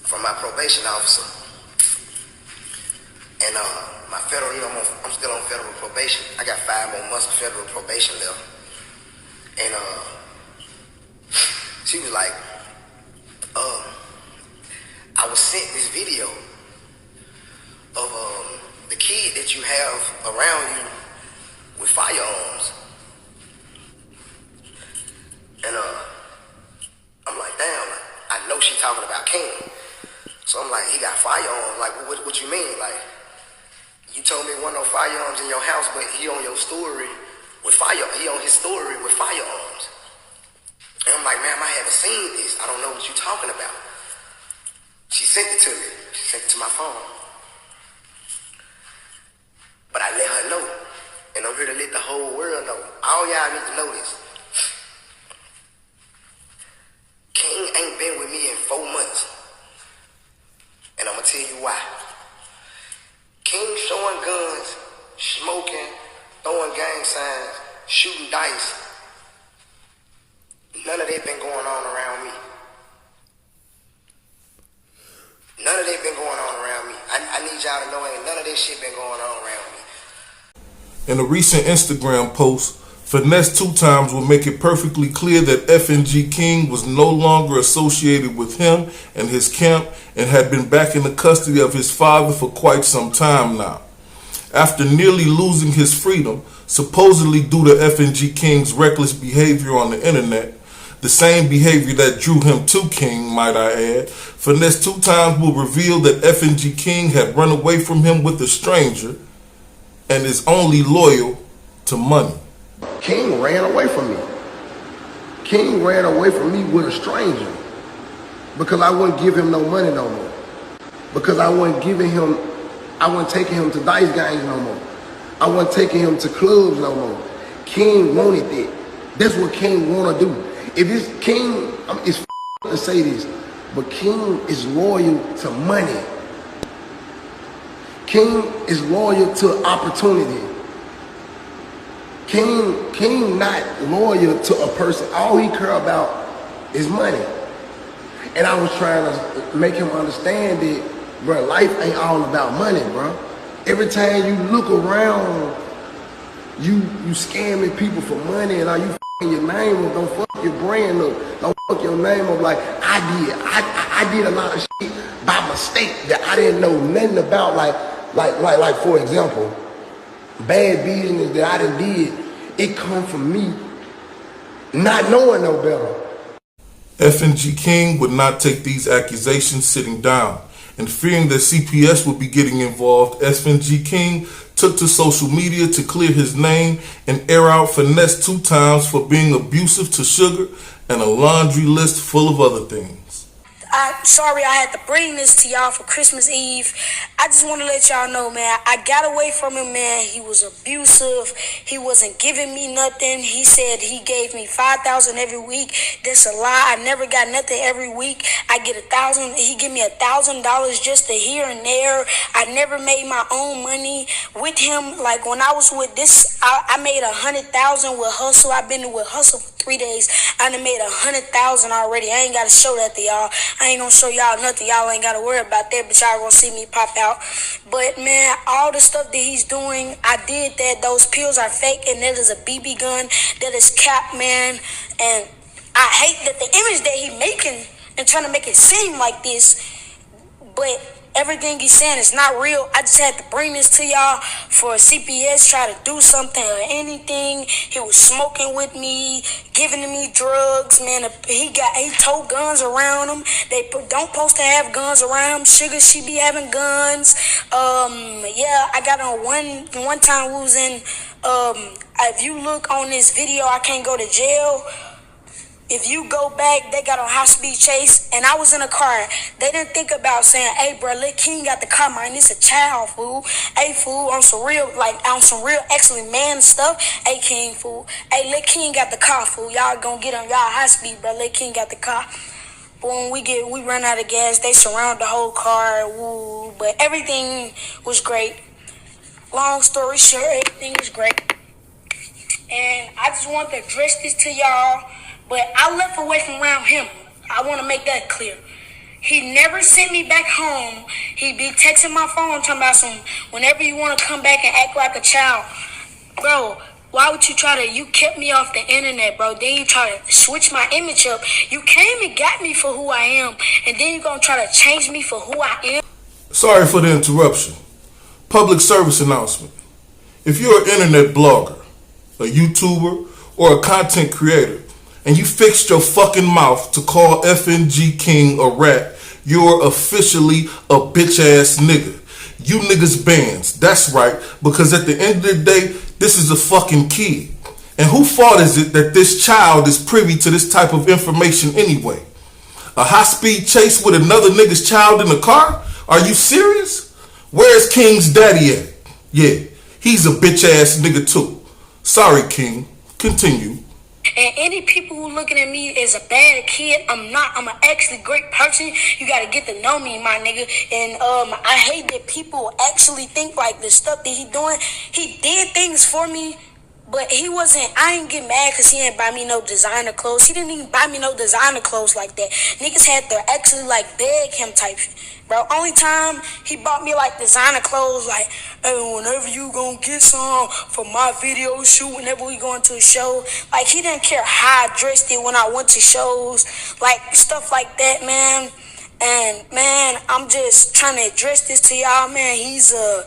from my probation officer. And my federal, I'm still on federal probation. I got 5 more months of federal probation left. And she was like, I was sent this video of the kid that you have around you with firearms. And I'm like, damn, I know she talking about King. So I'm like, he got firearms. Like, what you mean? Like, you told me there wasn't no firearms in your house, but he on your story with he on his story with firearms. And I'm like, ma'am, I haven't seen this. I don't know what you're talking about. She sent it to me. She sent it to my phone. But I let her know. And I'm here to let the whole world know. All y'all need to know this. King ain't been with me in 4 months. And I'm going to tell you why. King showing guns, smoking, throwing gang signs, shooting dice. None of that been going on around me. None of that been going on around me. I need y'all to know ain't none of that shit been going on around me. In a recent Instagram post, Finesse 2 times will make it perfectly clear that FNG King was no longer associated with him and his camp and had been back in the custody of his father for quite some time now. After nearly losing his freedom, supposedly due to FNG King's reckless behavior on the internet, the same behavior that drew him to King, might I add, Finesse 2 times will reveal that FNG King had run away from him with a stranger and is only loyal to money. King ran away from me. King ran away from me with a stranger because I wouldn't give him no money no more. Because I wasn't taking him to dice games no more. I wasn't taking him to clubs no more. King wanted that. That's what King wanna do. If it's King, it's to say this, but King is loyal to money. King is loyal to opportunity. King not loyal to a person. All he care about is money. And I was trying to make him understand that, bro, life ain't all about money, bro. Every time you look around, you scamming people for money and are you f***ing your name up. Don't fuck your brand up. Don't fuck your name up like I did a lot of shit by mistake that I didn't know nothing about. Like for example, bad business that I done did, it come from me not knowing no better. FNG King would not take these accusations sitting down, and fearing that CPS would be getting involved, FNG King took to social media to clear his name and air out Finesse 2 times for being abusive to Sugar and a laundry list full of other things. I'm sorry I had to bring this to y'all for Christmas Eve. I just want to let y'all know, man, I got away from him, man. He was abusive. He wasn't giving me nothing. He said he gave me $5,000 every week. That's a lie. I never got nothing every week. I get $1,000. He give me $1,000 just to here and there. I never made my own money with him. Like when I was with this, I made $100,000 with Hustle. I've been with Hustle for 3 days. I done made $100,000 already. I ain't got to show that to y'all. I ain't gonna show y'all nothing. Y'all ain't gotta worry about that, but y'all gonna see me pop out. But man, all the stuff that he's doing, I did that. Those pills are fake, and that is a BB gun. That is cap, man. And I hate that the image that he making and trying to make it seem like this, but everything he's saying is not real. I just had to bring this to y'all for CPS try to do something or anything. He was smoking with me, giving me drugs, man. He told guns around him. They don't supposed to have guns around him. Sugar, she be having guns. Yeah, I got on one time we was in, if you look on this video, I can't go to jail. If you go back, they got on high-speed chase, and I was in a car. They didn't think about saying, hey, bro, let King got the car, man. This a child, fool. Hey, fool, on some real excellent man stuff. Hey, King, fool. Hey, let King got the car, fool. Y'all gonna get on y'all high-speed, bro. Let King got the car. But when we run out of gas, they surround the whole car. Woo. But everything was great. Long story short, everything was great. And I just want to address this to y'all. But I left away from around him. I want to make that clear. He never sent me back home. He be texting my phone talking about some, whenever you want to come back and act like a child. Bro, why would you try to, you kept me off the internet, bro. Then you try to switch my image up. You came and got me for who I am. And then you're going to try to change me for who I am. Sorry for the interruption. Public service announcement. If you're an internet blogger, a YouTuber, or a content creator, and you fixed your fucking mouth to call FNG King a rat, you're officially a bitch ass nigga. You niggas bans. That's right, because at the end of the day, this is a fucking kid. And whose fault is it that this child is privy to this type of information anyway? A high-speed chase with another nigga's child in the car? Are you serious? Where's King's daddy at? Yeah, he's a bitch ass nigga too. Sorry, King. Continue. And any people who looking at me as a bad kid, I'm not. I'm an actually great person. You gotta get to know me, my nigga. And I hate that people actually think like the stuff that he doing. He did things for me, but he wasn't. I ain't get mad because he didn't buy me no designer clothes. He didn't even buy me no designer clothes like that. Niggas had to actually like beg him type shit. Bro, only time he bought me like designer clothes, like, hey, whenever you gonna get some for my video shoot, whenever we going to a show, like, he didn't care how I dressed it when I went to shows, like, stuff like that, man. And, man, I'm just trying to address this to y'all, man. He's a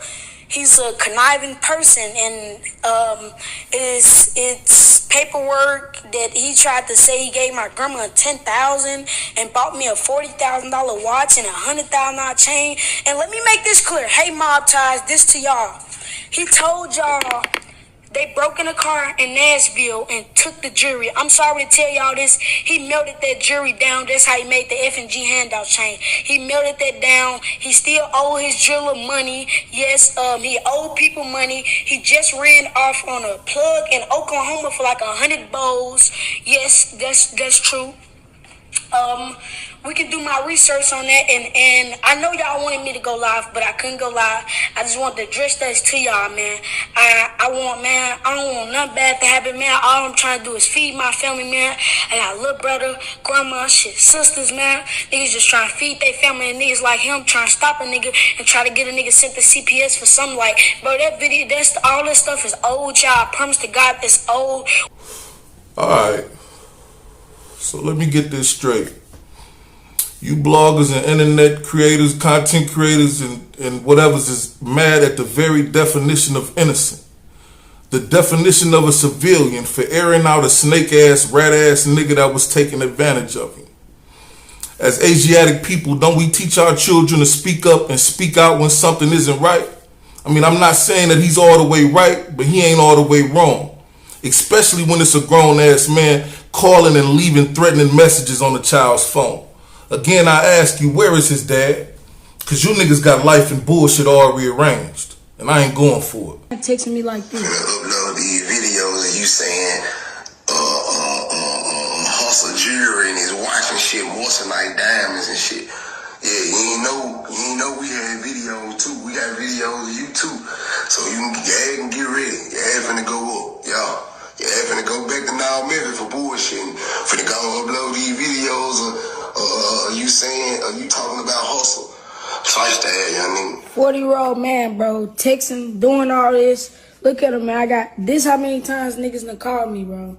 conniving person, and it's paperwork that he tried to say he gave my grandma $10,000 and bought me a $40,000 watch and a $100,000 chain. And let me make this clear. Hey, Mob Ties, this to y'all. He told y'all they broke in a car in Nashville and took the jewelry. I'm sorry to tell y'all this. He melted that jewelry down. That's how he made the FNG handout chain. He melted that down. He still owe his jeweler money. Yes, he owed people money. He just ran off on a plug in Oklahoma for like 100 bowls. Yes, that's true. We can do my research on that, and I know y'all wanted me to go live, but I couldn't go live. I just want to address that to y'all, man. I don't want nothing bad to happen, man. All I'm trying to do is feed my family, man. I got a little brother, grandma, shit, sisters, man. Niggas just trying to feed their family, and niggas like him trying to stop a nigga and try to get a nigga sent to CPS for something like, bro, that video, all this stuff is old, y'all. I promise to God, it's old. Alright. So let me get this straight. You bloggers and internet creators, content creators, and whatever's is mad at the very definition of innocent. The definition of a civilian for airing out a snake-ass, rat-ass nigga that was taking advantage of him. As Asiatic people, don't we teach our children to speak up and speak out when something isn't right? I mean, I'm not saying that he's all the way right, but he ain't all the way wrong. Especially when it's a grown-ass man calling and leaving threatening messages on the child's phone. Again, I ask you, where is his dad? Because you niggas got life and bullshit all rearranged. And I ain't going for it. Texting me like this. Upload these videos of you saying, hustle jewelry and his watch and shit, moissanite diamonds and shit. Yeah, you ain't know we had videos too. We got videos of you too. So you can get ready. Your ass finna go up, y'all. Your ass finna go back to now Memphis for bullshitting. Finna go upload these videos of you saying, you talking about hustle. Fight that, young nigga. 40-year-old man, bro, texting, doing all this. Look at him, man. I got this how many times niggas done called me, bro.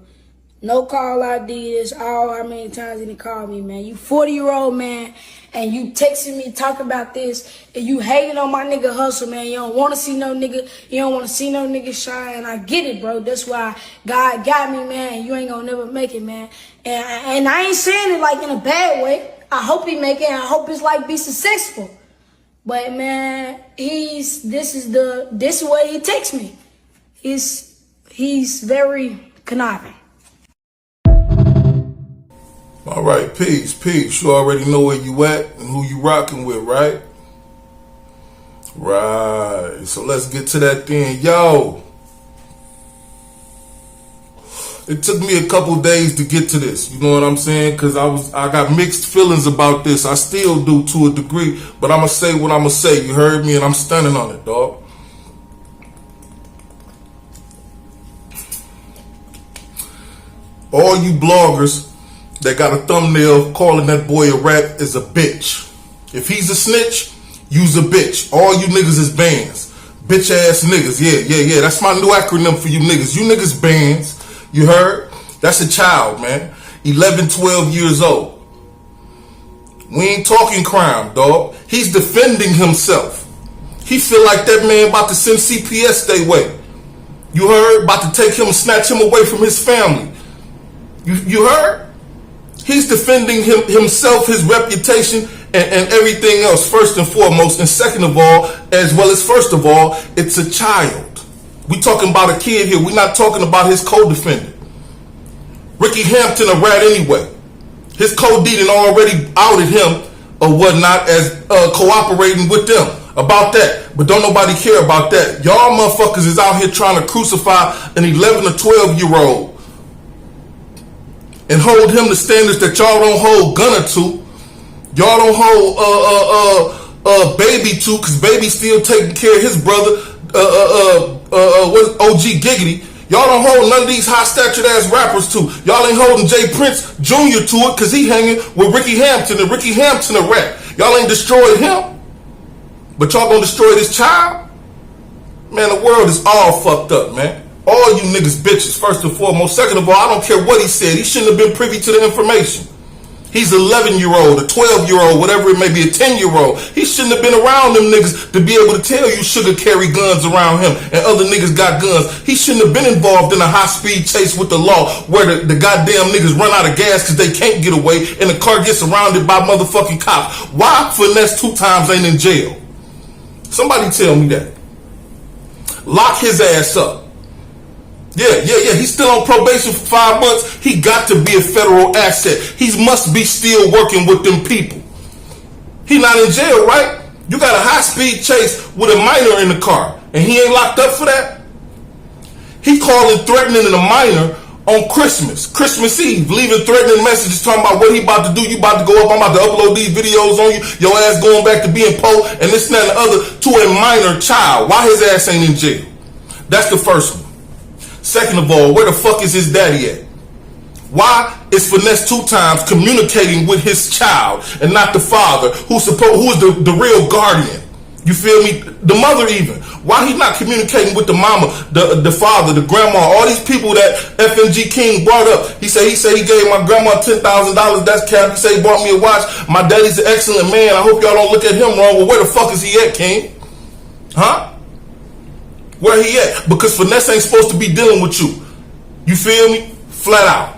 No call ID, this all how many times he done called me, man. You 40-year-old man, and you texting me, talking about this, and you hating on my nigga hustle, man. You don't want to see no nigga, you don't want to see no nigga shine. I get it, bro. That's why God got me, man. You ain't gonna never make it, man. And I ain't saying it like in a bad way. I hope he make it. I hope it's like be successful. But man, this is what he takes me. He's very conniving. All right, peace. You already know where you at and who you rocking with, right? Right. So let's get to that thing, yo. It took me a couple days to get to this, you know what I'm saying? Because I got mixed feelings about this. I still do to a degree, but I'm going to say what I'm going to say. You heard me, and I'm standing on it, dog. All you bloggers that got a thumbnail calling that boy a rat is a bitch. If he's a snitch, you's a bitch. All you niggas is bands. Bitch ass niggas. Yeah. That's my new acronym for you niggas. You niggas bands. You heard? That's a child, man. 11, 12 years old. We ain't talking crime, dog. He's defending himself. He feel like that man about to send CPS their way. You heard? About to take him and snatch him away from his family. You heard? He's defending himself, his reputation, and everything else, first and foremost. And second of all, as well as first of all, it's a child. We talking about a kid here. We're not talking about his co-defendant. Ricky Hampton a rat anyway. His co-defendant already outed him or whatnot as cooperating with them about that. But don't nobody care about that. Y'all motherfuckers is out here trying to crucify an 11 or 12-year-old and hold him to standards that y'all don't hold Gunner to. Y'all don't hold Baby to, because Baby still taking care of his brother, OG Giggity. Y'all don't hold none of these high-statured ass rappers to. Y'all ain't holding Jay Prince Jr. to it because he hanging with Ricky Hampton, and Ricky Hampton a rat. Y'all ain't destroyed him, but y'all gonna destroy this child? Man, the world is all fucked up, man. All you niggas bitches, first and foremost. Second of all, I don't care what he said. He shouldn't have been privy to the information. He's an 11-year-old, a 12-year-old, whatever it may be, a 10-year-old. He shouldn't have been around them niggas to be able to tell you Sugar carry guns around him and other niggas got guns. He shouldn't have been involved in a high-speed chase with the law where the goddamn niggas run out of gas because they can't get away and the car gets surrounded by motherfucking cops. Why Finesse 2 times ain't in jail? Somebody tell me that. Lock his ass up. Yeah. He's still on probation for 5 months. He got to be a federal asset. He must be still working with them people. He not in jail, right? You got a high-speed chase with a minor in the car, and he ain't locked up for that? He calling, threatening a minor on Christmas Eve, leaving threatening messages talking about what he about to do. You about to go up. I'm about to upload these videos on you. Your ass going back to being Poe and this and that and the other to a minor child. Why his ass ain't in jail? That's the first one. Second of all, where the fuck is his daddy at? Why is Finesse 2 times communicating with his child and not the father who is the real guardian? You feel me? The mother even. Why he not communicating with the mama, the father, the grandma, all these people that FNG King brought up? He said he gave my grandma $10,000. That's cap. He said he bought me a watch. My daddy's an excellent man. I hope y'all don't look at him wrong. Well, where the fuck is he at, King? Huh? Where he at? Because Finesse ain't supposed to be dealing with you. You feel me? Flat out.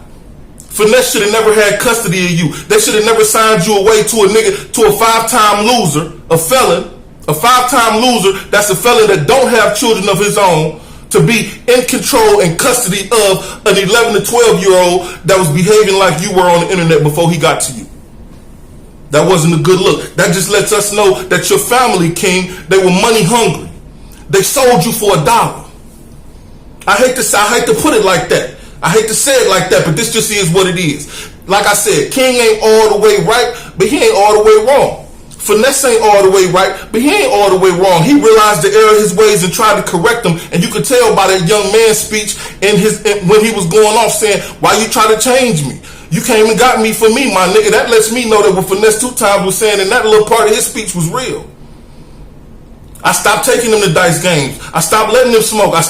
Finesse should have never had custody of you. They should have never signed you away to a nigga, to a 5-time loser, a felon, a 5-time loser that's a felon that don't have children of his own, to be in control and custody of an 11 to 12-year-old that was behaving like you were on the internet before he got to you. That wasn't a good look. That just lets us know that your family, King, they were money hungry. They sold you for $1. I hate to put it like that. I hate to say it like that, but this just is what it is. Like I said, King ain't all the way right, but he ain't all the way wrong. Finesse ain't all the way right, but he ain't all the way wrong. He realized the error of his ways and tried to correct them, and you could tell by that young man's speech when he was going off saying, "Why you try to change me? You came and got me for me, my nigga." That lets me know that what Finesse 2 times was saying in that little part of his speech was real. I stopped taking them to dice games. I stopped letting them smoke. I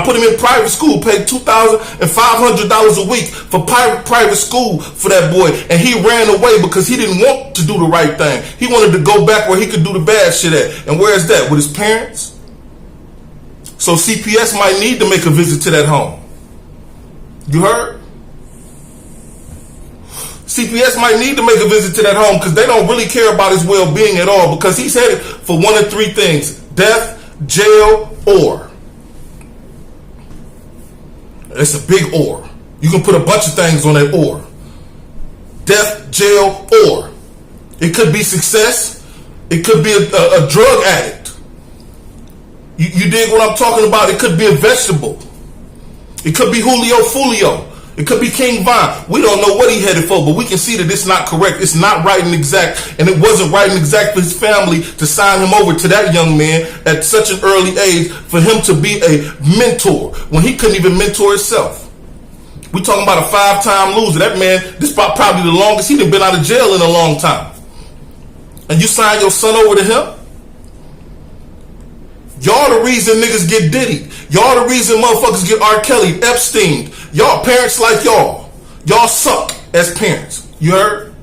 put him in private school, paid $2,500 a week for private school for that boy. And he ran away because he didn't want to do the right thing. He wanted to go back where he could do the bad shit at. And where is that? With his parents? So CPS might need to make a visit to that home. You heard? CPS might need to make a visit to that home because they don't really care about his well-being at all, because he's headed for one of 3 things: death, jail, or. It's a big or. You can put a bunch of things on that or. Death, jail, or. It could be success. It could be a drug addict. You dig what I'm talking about? It could be a vegetable. It could be Julio Fulio. It could be King Von. We don't know what he headed for, but we can see that it's not correct. It's not right and exact, and it wasn't right and exact for his family to sign him over to that young man at such an early age for him to be a mentor when he couldn't even mentor himself. We talking about a 5-time loser. That man, this is probably the longest he'd been out of jail in a long time. And you sign your son over to him? Y'all the reason niggas get Diddy. Y'all the reason motherfuckers get R. Kelly, Epstein. Y'all parents like y'all. Y'all suck as parents. You heard?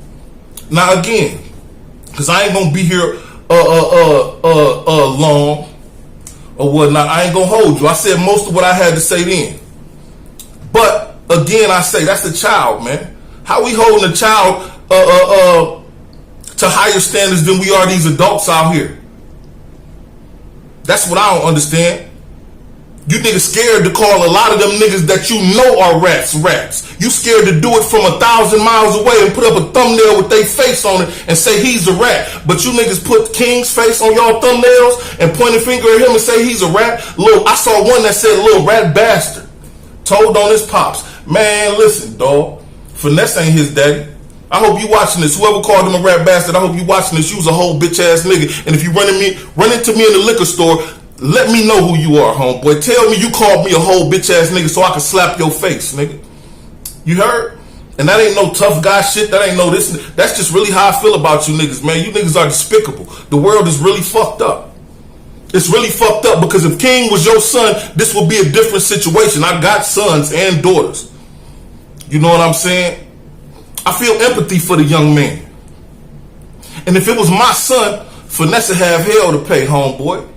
Now again, because I ain't gonna be here long or whatnot. I ain't gonna hold you. I said most of what I had to say then. But again, I say that's a child, man. How we holding a child to higher standards than we are these adults out here? That's what I don't understand. You niggas scared to call a lot of them niggas that you know are rats. You scared to do it from 1,000 miles away and put up a thumbnail with their face on it and say he's a rat. But you niggas put King's face on y'all thumbnails and point a finger at him and say he's a rat. Look, I saw one that said little rat bastard. Told on his pops. Man, listen, dog. Finesse ain't his daddy. I hope you watching this. Whoever called him a rat bastard, I hope you watching this. You was a whole bitch ass nigga. And if you run into me in the liquor store, let me know who you are, homeboy. Tell me you called me a whole bitch ass nigga so I can slap your face, nigga. You heard? And that ain't no tough guy shit. That ain't no this. That's just really how I feel about you niggas, man. You niggas are despicable. The world is really fucked up. It's really fucked up because if King was your son, this would be a different situation. I got sons and daughters. You know what I'm saying? I feel empathy for the young man. And if it was my son, Finesse would have hell to pay, homeboy.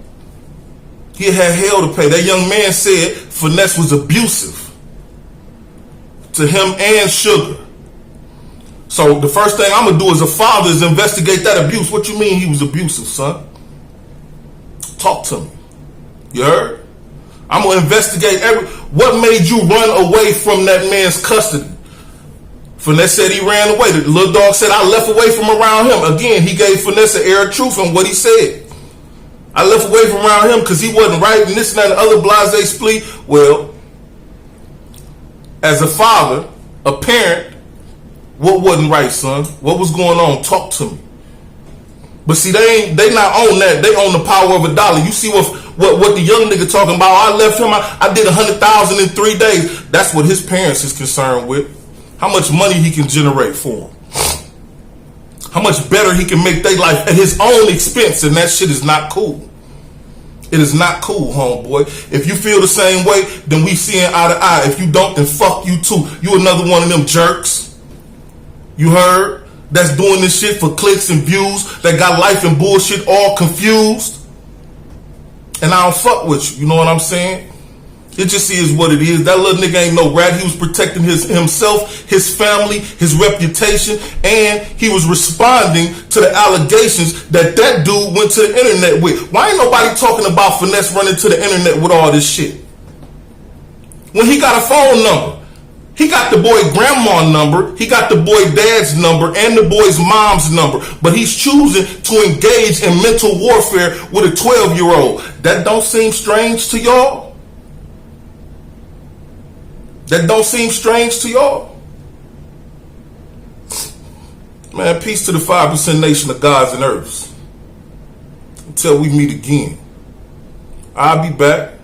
He'd have hell to pay. That young man said Finesse was abusive to him and Sugar. So the first thing I'm going to do as a father is investigate that abuse. What you mean he was abusive, son? Talk to me. You heard? I'm going to investigate what made you run away from that man's custody. Finesse said he ran away. The little dog said I left away from around him. Again, he gave Finesse an air of truth in what he said. I left away from around him because he wasn't right and this and that and other blase splee. Well, as a father, a parent, what wasn't right, son? What was going on? Talk to me. But see, they not on that. They own the power of a dollar. You see what the young nigga talking about? I left him. I did 100,000 in 3 days. That's what his parents is concerned with. How much money he can generate for them. How much better he can make their life at his own expense. And that shit is not cool. It is not cool, homeboy. If you feel the same way, then we seeing eye to eye. If you don't, then fuck you too. You another one of them jerks. You heard? That's doing this shit for clicks and views. That got life and bullshit all confused. And I don't fuck with you. You know what I'm saying? It just is what it is. That little nigga ain't no rat. He was protecting himself, his family, his reputation, and he was responding to the allegations that dude went to the internet with. Why ain't nobody talking about Finesse running to the internet with all this shit? When he got a phone number, he got the boy grandma number, he got the boy dad's number, and the boy's mom's number, but he's choosing to engage in mental warfare with a 12-year-old. That don't seem strange to y'all? That don't seem strange to y'all? Man, peace to the 5% nation of gods and earths. Until we meet again. I'll be back.